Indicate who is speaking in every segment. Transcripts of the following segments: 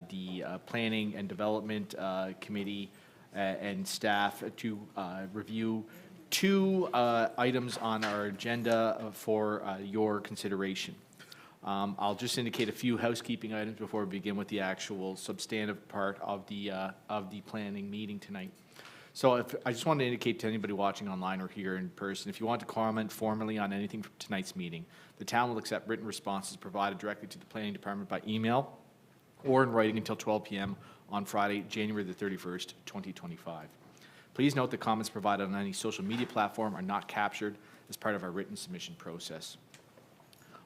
Speaker 1: the Planning and Development Committee and staff to review two items on our agenda for your consideration. I'll just indicate a few housekeeping items before we begin with the actual substantive part of the planning meeting tonight. So I just want to indicate to anybody watching online or here in person, if you want to comment formally on anything from tonight's meeting, the town will accept written responses provided directly to the planning department by email or in writing until 12 p.m. on Friday, January the 31st, 2025. Please note that comments provided on any social media platform are not captured as part of our written submission process.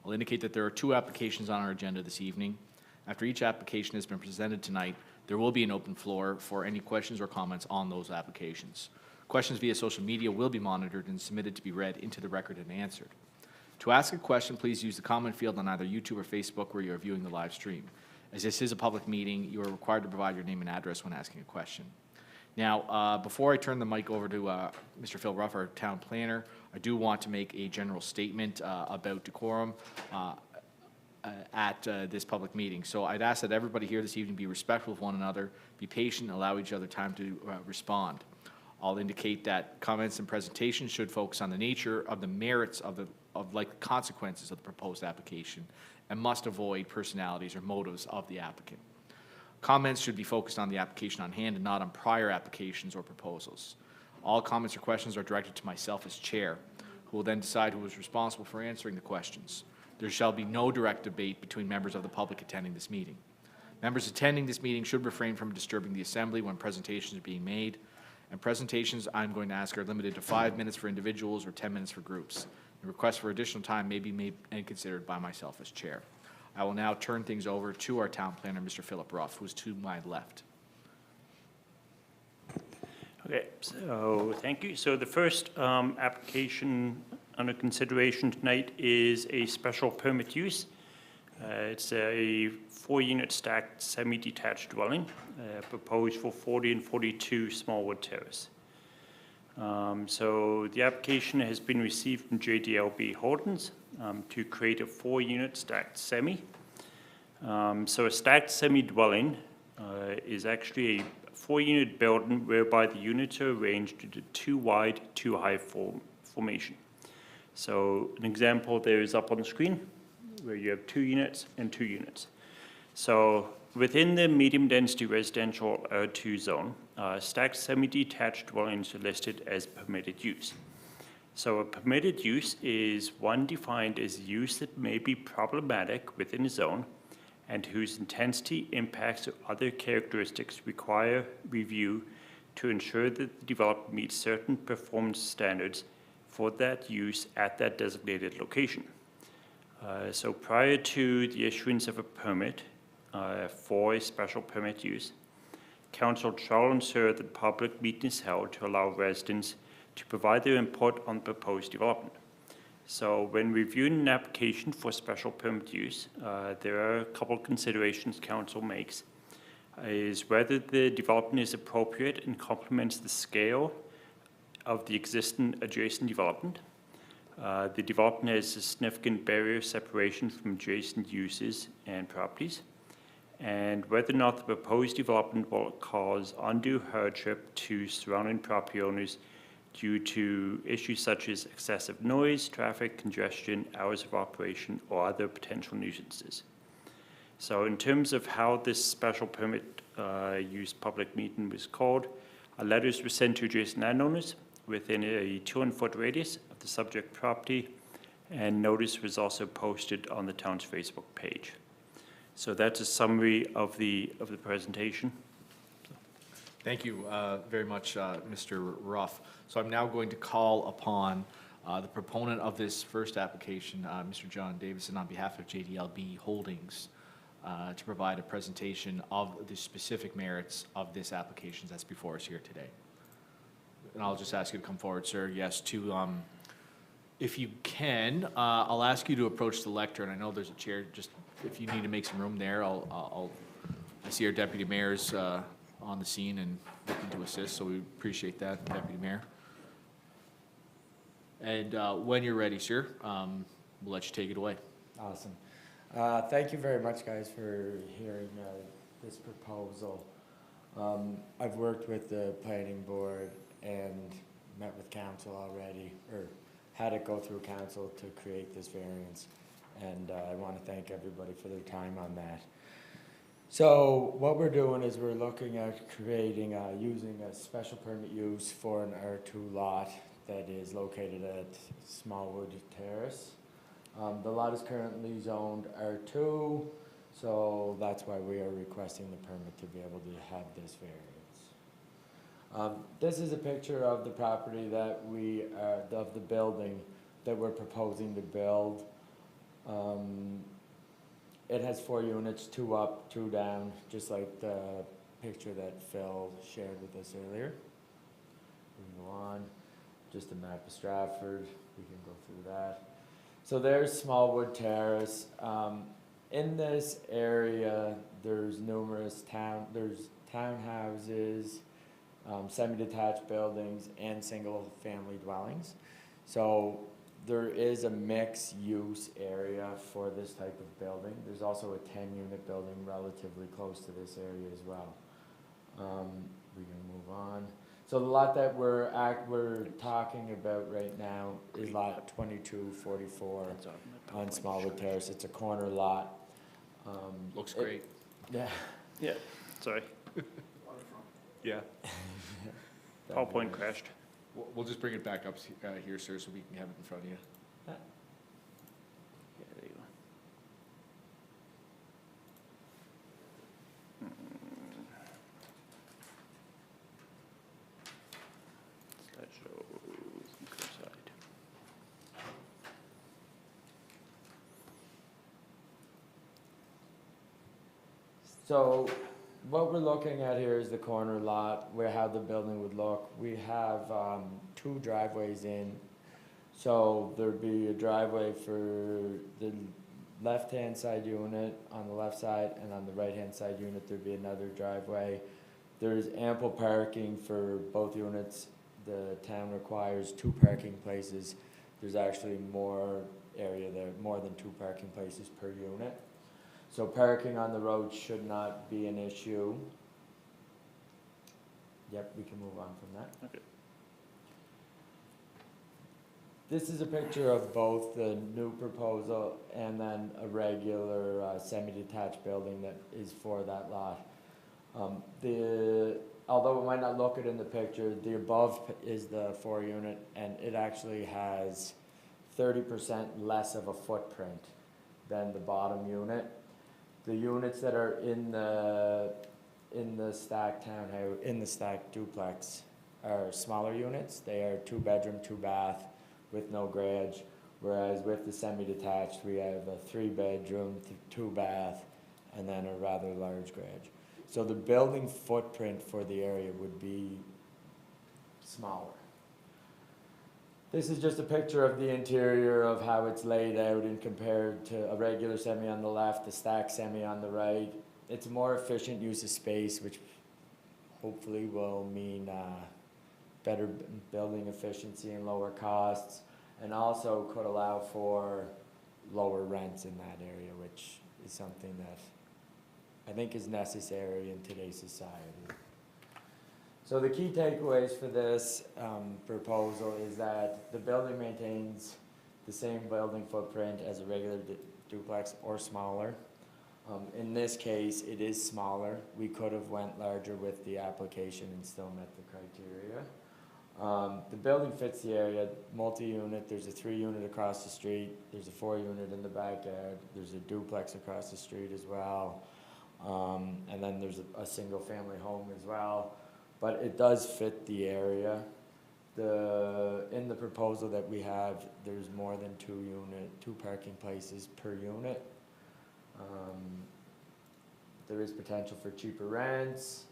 Speaker 1: I'll indicate that there are two applications on our agenda this evening. After each application has been presented tonight, there will be an open floor for any questions or comments on those applications. Questions via social media will be monitored and submitted to be read into the record and answered. To ask a question, please use the comment field on either YouTube or Facebook where you are viewing the live stream. As this is a public meeting, you are required to provide your name and address when asking a question. Now, before I turn the mic over to Mr. Phil Ruff, our town planner, I do want to make a general statement about decorum at this public meeting. So I'd ask that everybody here this evening be respectful of one another, be patient, allow each other time to respond. I'll indicate that comments and presentations should focus on the nature of the merits of the consequences of the proposed application and must avoid personalities or motives of the applicant. Comments should be focused on the application on hand and not on prior applications or proposals. All comments or questions are directed to myself as chair, who will then decide who is responsible for answering the questions. There shall be no direct debate between members of the public attending this meeting. Members attending this meeting should refrain from disturbing the assembly when presentations are being made, and presentations I'm going to ask are limited to 5 minutes for individuals or 10 minutes for groups. The request for additional time may be made and considered by myself as chair. I will now turn things over to our town planner, Mr. Philip Ruff, who is to my left.
Speaker 2: Okay, so thank you. So the first application under consideration tonight is a special permit use. It's a 4-unit stacked semi-detached dwelling proposed for 40 and 42 Smallwood Terrace. So the application has been received from JDLB Holdings to create a 4-unit stacked semi. So a stacked semi-dwelling is actually a 4-unit building whereby the units are arranged into 2 wide, 2 high formation. So an example there is up on the screen where you have 2 units and 2 units. So within the medium density residential R2 zone, stacked semi-detached dwellings are listed as permitted use. So a permitted use is one defined as use that may be problematic within a zone and whose intensity, impacts, or other characteristics require review to ensure that the development meets certain performance standards for that use at that designated location. So prior to the issuance of a permit for a special permit use, Council shall ensure that public meeting is held to allow residents to provide their input on the proposed development. So when reviewing an application for special permit use, there are a couple of considerations Council makes, is whether the development is appropriate and complements the scale of the existing adjacent development. The development has a significant barrier separation from adjacent uses and properties, and whether or not the proposed development will cause undue hardship to surrounding property owners due to issues such as excessive noise, traffic, congestion, hours of operation, or other potential nuisances. So in terms of how this special permit use public meeting was called, letters were sent to adjacent landowners within a 200-foot radius of the subject property, and notice was also posted on the town's Facebook page. So that's a summary of the presentation.
Speaker 1: Thank you very much, Mr. Ruff. So I'm now going to call upon the proponent of this first application, Mr. John Davison, on behalf of JDLB Holdings, to provide a presentation of the specific merits of this application that's before us here today. And I'll just ask you to come forward, sir. Yes, if you can, I'll ask you to approach the lectern. I know there's a chair. Just if you need to make some room there, I see our deputy mayor's on the scene and looking to assist, so we appreciate that, Deputy Mayor. And when you're ready, sir, we'll let you take it away.
Speaker 3: Awesome. Thank you very much, guys, for hearing this proposal. I've worked with the planning board and met with council already, or had it go through council to create this variance. And I want to thank everybody for their time on that. So what we're doing is we're looking at creating, using a special permit use for an R2 lot that is located at Smallwood Terrace. The lot is currently zoned R2, so that's why we are requesting the permit to be able to have this variance. This is a picture of the property that of the building that we're proposing to build. It has 4 units, 2 up, 2 down, just like the picture that Phil shared with us earlier. We can go on, just a map of Stratford, we can go through that. So there's Smallwood Terrace. In this area, there's numerous townhouses, semi-detached buildings, and single-family dwellings. So there is a mixed use area for this type of building. There's also a 10-unit building relatively close to this area as well. We can move on. So the lot that we're talking about right now is lot 2244 on Smallwood Terrace. It's a corner lot.
Speaker 1: Looks great.
Speaker 3: Yeah.
Speaker 2: Yeah, sorry,
Speaker 1: Yeah.
Speaker 2: PowerPoint crashed.
Speaker 1: We'll just bring it back up here, sir, so we can have it in front of you.
Speaker 2: Yeah, there you go. Slideshow, side.
Speaker 3: So what we're looking at here is the corner lot, where how the building would look. We have 2 driveways in. So there'd be a driveway for the left-hand side unit on the left side, and on the right-hand side unit there'd be another driveway. There's ample parking for both units. The town requires 2 parking places. There's actually more area there, more than 2 parking places per unit. So parking on the road should not be an issue. Yep, we can move on from that.
Speaker 2: Okay.
Speaker 3: This is a picture of both the new proposal and then a regular semi-detached building that is for that lot. Although it might not look it in the picture, the above is the 4-unit, and it actually has 30% less of a footprint than the bottom unit. The units that are in the stacked townhouse, in the stacked duplex, are smaller units. They are 2-bedroom, 2-bath with no garage, whereas with the semi-detached, we have a 3-bedroom, 2-bath, and then a rather large garage. So the building footprint for the area would be smaller. This is just a picture of the interior of how it's laid out and compared to a regular semi on the left, the stacked semi on the right. It's a more efficient use of space, which hopefully will mean better building efficiency and lower costs, and also could allow for lower rents in that area, which is something that I think is necessary in today's society. So the key takeaways for this proposal is that the building maintains the same building footprint as a regular duplex or smaller. In this case, it is smaller. We could have went larger with the application and still met the criteria. The building fits the area, multi-unit. There's a 3-unit across the street. There's a 4-unit in the backyard. There's a duplex across the street as well. And then there's a single-family home as well. But it does fit the area. In the proposal that we have, there's more than 2 parking places per unit. There is potential for cheaper rents,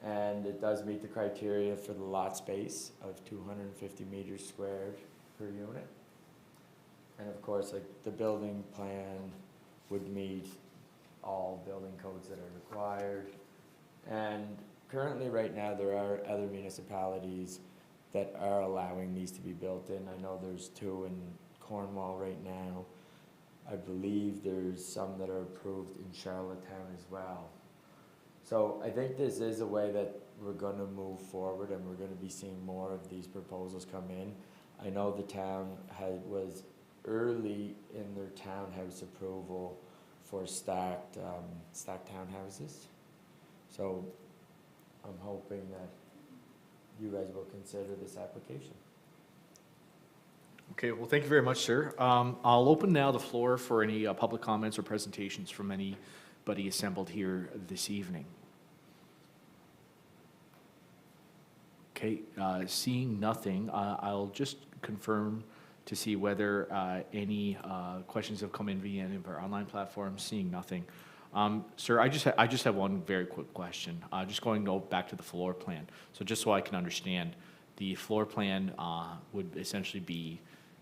Speaker 3: and it does meet the criteria for the lot space of 250 meters squared per unit. And of course, like, the building plan would meet all building codes that are required. And currently, right now, there are other municipalities that are allowing these to be built in. I know there's 2 in Cornwall right now. I believe there's some that are approved in Charlottetown as well. So I think this is a way that we're gonna move forward and we're gonna be seeing more of these proposals come in. I know the town was early in their townhouse approval for stacked townhouses. So I'm hoping that you guys will consider this application.
Speaker 1: Okay, well, thank you very much, sir. I'll open now the floor for any public comments or presentations from anybody assembled here this evening. Okay, seeing nothing, I'll just confirm to see whether any questions have come in via any of our online platforms. Seeing nothing. Sir, I just have one very quick question. Just going back to the floor plan. So just so I can understand, the floor plan would essentially be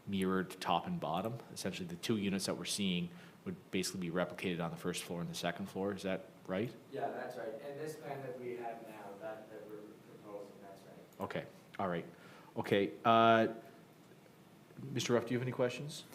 Speaker 1: mirrored top and bottom. Essentially, the two units that we're seeing would basically be replicated on the first floor and the second floor. Is that right?
Speaker 3: Yeah, that's right. And this plan that we have now, that we're proposing, that's right.
Speaker 1: Okay, all right. Okay, Mr. Ruff, do you have any questions?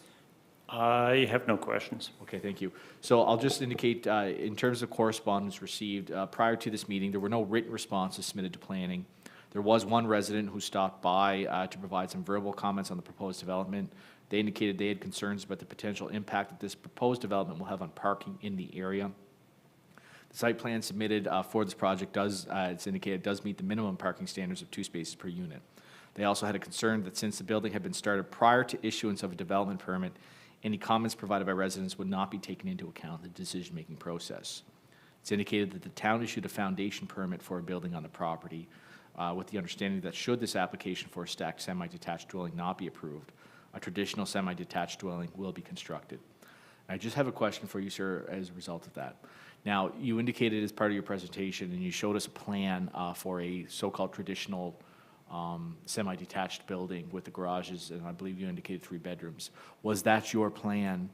Speaker 2: I have no questions.
Speaker 1: Okay, thank you. So I'll just indicate, in terms of correspondence received, prior to this meeting, there were no written responses submitted to planning. There was one resident who stopped by to provide some verbal comments on the proposed development. They indicated they had concerns about the potential impact that this proposed development will have on parking in the area. The site plan submitted for this project it's indicated, does meet the minimum parking standards of 2 spaces per unit. They also had a concern that since the building had been started prior to issuance of a development permit, any comments provided by residents would not be taken into account in the decision-making process. It's indicated that the town issued a foundation permit for a building on the property with the understanding that should this application for a stacked semi-detached dwelling not be approved, a traditional semi-detached dwelling will be constructed. I just have a question for you, sir, as a result of that. Now, you indicated as part of your presentation, and you showed us a plan for a so-called traditional semi-detached building with the garages, and I believe you indicated 3 bedrooms. Was that your plan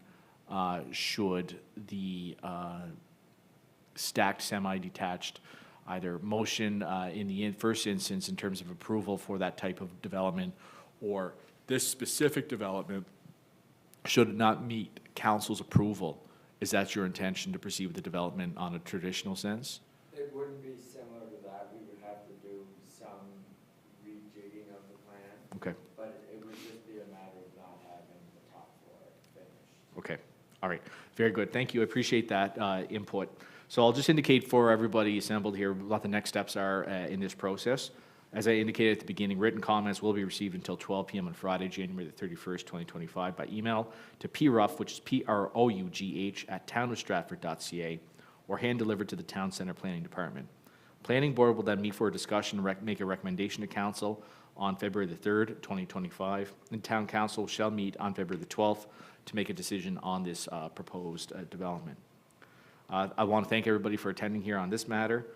Speaker 1: should the stacked semi-detached either motion in the first instance in terms of approval for that type of development, or this specific development, should it not meet council's approval? Is that your intention to proceed with the development on a traditional sense?
Speaker 3: It wouldn't be similar to that. We would have to do some rejigging of the plan.
Speaker 1: Okay.
Speaker 3: But it would just be a matter of not having the top floor finished.
Speaker 1: Okay, all right, very good, thank you, I appreciate that input. So I'll just indicate for everybody assembled here what the next steps are in this process. As I indicated at the beginning, written comments will be received until 12 p.m. on Friday, January the 31st, 2025, by email to PRUGH, which is PROUGH, at townofstratford.ca, or hand-delivered to the Town Centre Planning Department. Planning Board will then meet for a discussion and make a recommendation to Council on February the 3rd, 2025, and Town Council shall meet on February the 12th to make a decision on this proposed development. I want to thank everybody for attending here on this matter.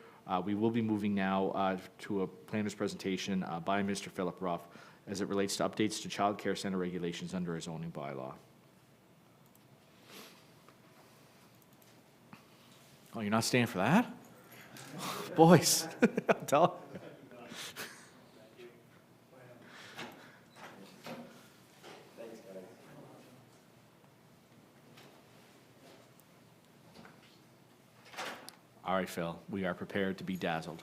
Speaker 1: We will be moving now to a planner's presentation by Mr. Philip Ruff as it relates to updates to child care center regulations under a zoning bylaw. Oh, you're not staying for that? Boys, I'm telling you.
Speaker 3: Thanks, guys.
Speaker 1: All right, Phil, we are prepared to be dazzled.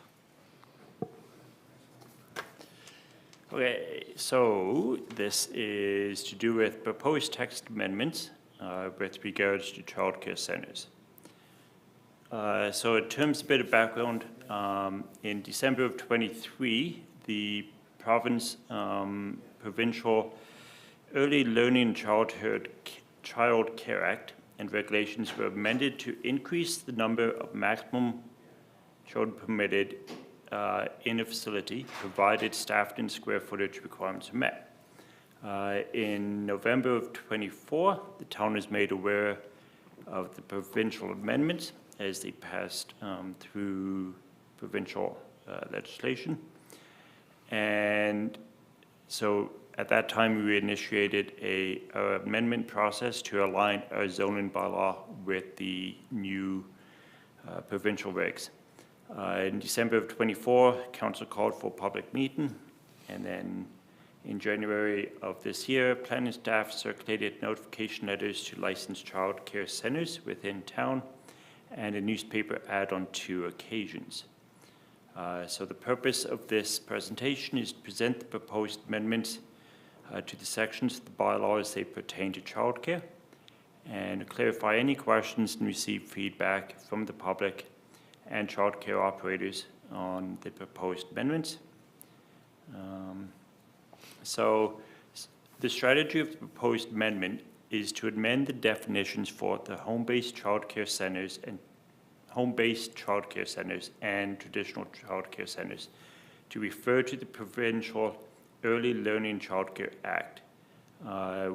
Speaker 2: Okay, so this is to do with proposed text amendments with regards to childcare centers. So in terms of a bit of background, in December of 23, the province provincial Early Learning and Child Care Act and regulations were amended to increase the number of maximum children permitted in a facility, provided staffed and square footage requirements are met. In November of 24, the town is made aware of the provincial amendments as they passed through provincial legislation. And so at that time, we initiated an amendment process to align our zoning bylaw with the new provincial regs. In December of 24, council called for a public meeting, and then in January of this year, planning staff circulated notification letters to licensed child care centers within town, and a newspaper ad on 2 occasions. So the purpose of this presentation is to present the proposed amendments to the sections of the bylaw as they pertain to childcare, and clarify any questions and receive feedback from the public and childcare operators on the proposed amendments. So the strategy of the proposed amendment is to amend the definitions for the home-based childcare centers and traditional childcare centers to refer to the provincial Early Learning Childcare Act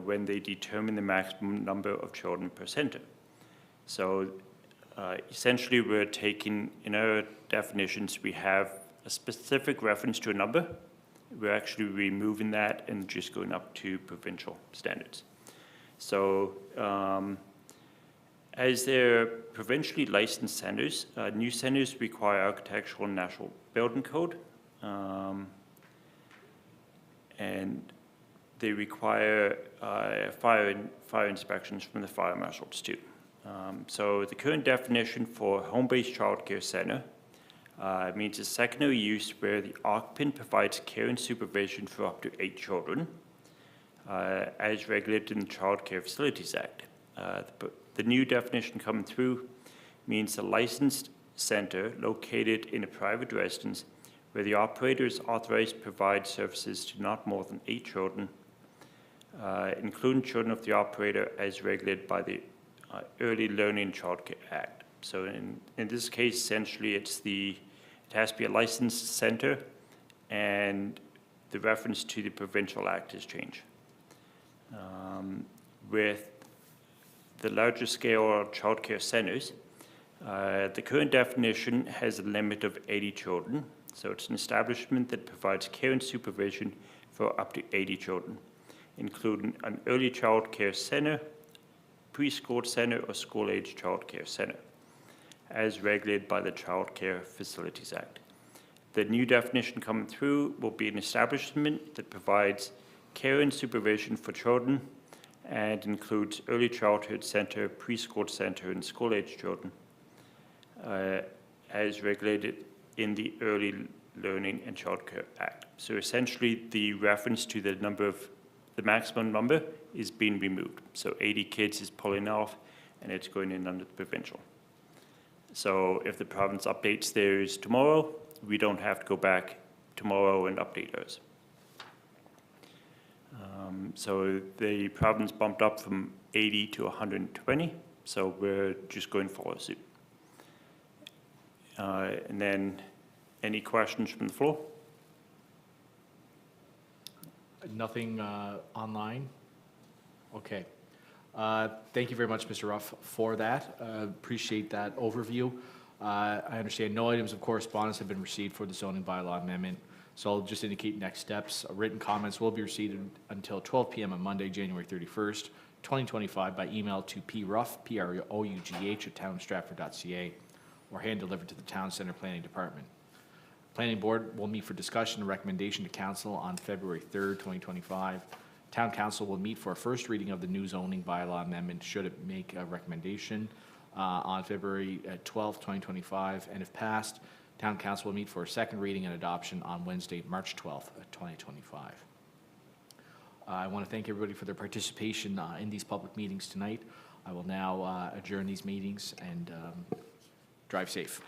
Speaker 2: when they determine the maximum number of children per center. So essentially, we're taking, in our definitions, we have a specific reference to a number. We're actually removing that and just going up to provincial standards. So as they're provincially licensed centers, new centers require Architectural and National Building Code, and they require fire inspections from the fire marshals too. So the current definition for home-based childcare center means a secondary use where the occupant provides care and supervision for up to 8 children, as regulated in the Child Care Facilities Act. The new definition coming through means a licensed center located in a private residence where the operator is authorized to provide services to not more than 8 children, including children of the operator as regulated by the Early Learning Childcare Act. So in this case, essentially, it has to be a licensed center, and the reference to the provincial act has changed. With the larger scale childcare centers, the current definition has a limit of 80 children. So it's an establishment that provides care and supervision for up to 80 children, including an early child care center, preschool center, or school-age child care center, as regulated by the Child Care Facilities Act. The new definition coming through will be an establishment that provides care and supervision for children and includes early childhood center, preschool center, and school-age children, as regulated in the Early Learning and Childcare Act. So essentially, the reference to the maximum number is being removed. So 80 kids is pulling off, and it's going in under the provincial. So if the province updates theirs tomorrow, we don't have to go back tomorrow and update ours. So the province bumped up from 80 to 120, so we're just going follow suit. And then, any questions from the floor?
Speaker 1: Nothing online? Okay. Thank you very much, Mr. Ruff, for that. Appreciate that overview. I understand no items of correspondence have been received for the zoning bylaw amendment, so I'll just indicate next steps. Written comments will be received until 12 p.m. on Monday, January 31st, 2025 by email to PROUGH, P-R-O-U-G-H, @townstratford.ca, or hand-delivered to the Town Center Planning Department. Planning Board will meet for discussion and recommendation to Council on February 3rd, 2025. Town Council will meet for a first reading of the new zoning bylaw amendment, should it make a recommendation, on February 12th, 2025. And if passed, Town Council will meet for a second reading and adoption on Wednesday, March 12th, 2025. I want to thank everybody for their participation in these public meetings tonight. I will now adjourn these meetings and drive safe.